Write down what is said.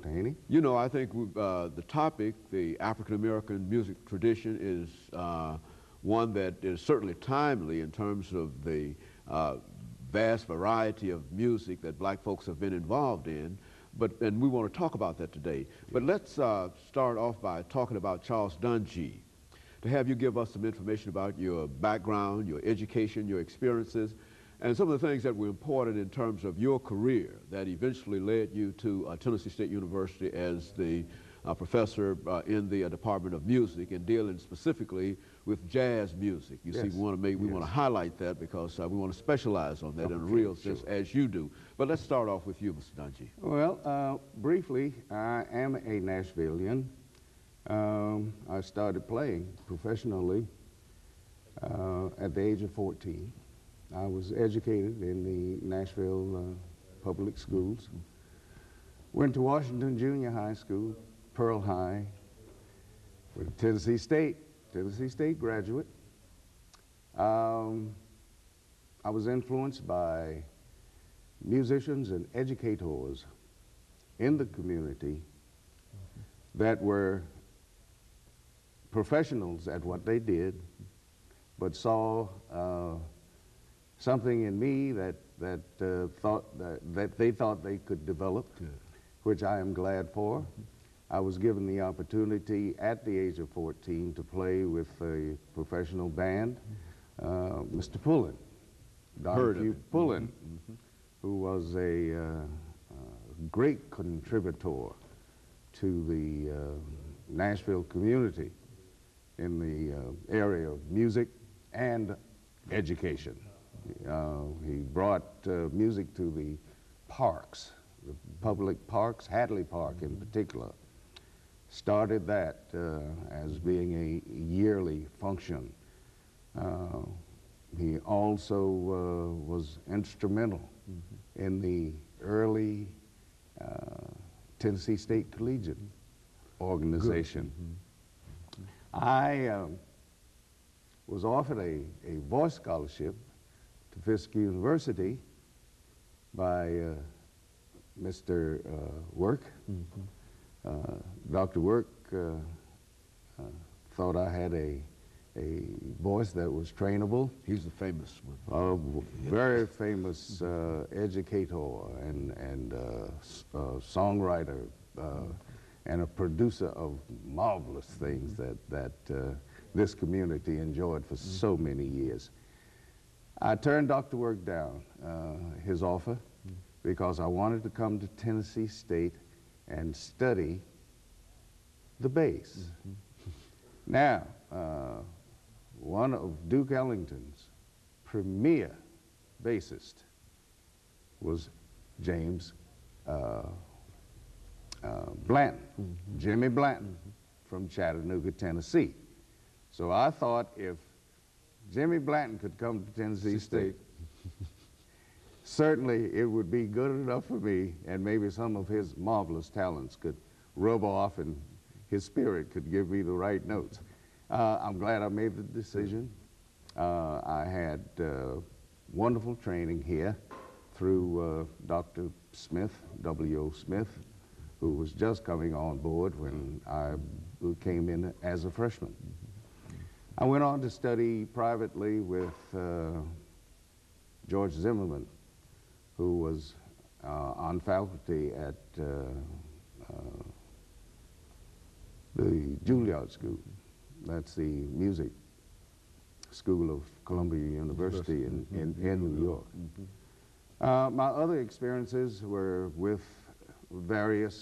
Haney. You know, I think the topic, the African-American music tradition, is one that is certainly timely in terms of the vast variety of music that black folks have been involved in. And we want to talk about that today. But let's start off by talking about Charles Dungy. To have you give us some information about your background, your education, your experiences, and some of the things that were important in terms of your career that eventually led you to Tennessee State University as the professor in the Department of Music and dealing specifically with jazz music. You see, we want to highlight that because we want to specialize on that in a real sense, as you do. But let's start off with you, Mr. Dungy. Well, briefly, I am a Nashvilleian. I started playing professionally at the age of 14. I was educated in the Nashville public schools. Went to Washington Junior High School, Pearl High, with Tennessee State graduate. I was influenced by musicians and educators in the community that were professionals at what they did, but saw something in me that they thought they could develop, which I am glad for. I was given the opportunity at the age of 14 to play with a professional band, Mr. Pullen, Donahue Pullen, who was a great contributor to the Nashville community in the area of music and education. He brought music to the parks, the public parks, Hadley Park in particular. Started that as being a yearly function. He also was instrumental in the early Tennessee State Collegiate organization. I was offered a voice scholarship to Fisk University by Mr. Work. Dr. Work thought I had a voice that was trainable. He's the famous one. Very famous educator and songwriter and a producer of marvelous things that this community enjoyed for so many years. I turned Dr. Work down, his offer, because I wanted to come to Tennessee State and study the bass. Now, one of Duke Ellington's premier bassist was James Blanton, Jimmy Blanton from Chattanooga, Tennessee. So I thought if Jimmy Blanton could come to Tennessee State, certainly it would be good enough for me, and maybe some of his marvelous talents could rub off and his spirit could give me the right notes. I'm glad I made the decision. I had wonderful training here through Dr. Smith, W.O. Smith, who was just coming on board when I came in as a freshman. I went on to study privately with George Zimmerman, who was on faculty at the Juilliard School. That's the music school of Columbia University in New York. My other experiences were with various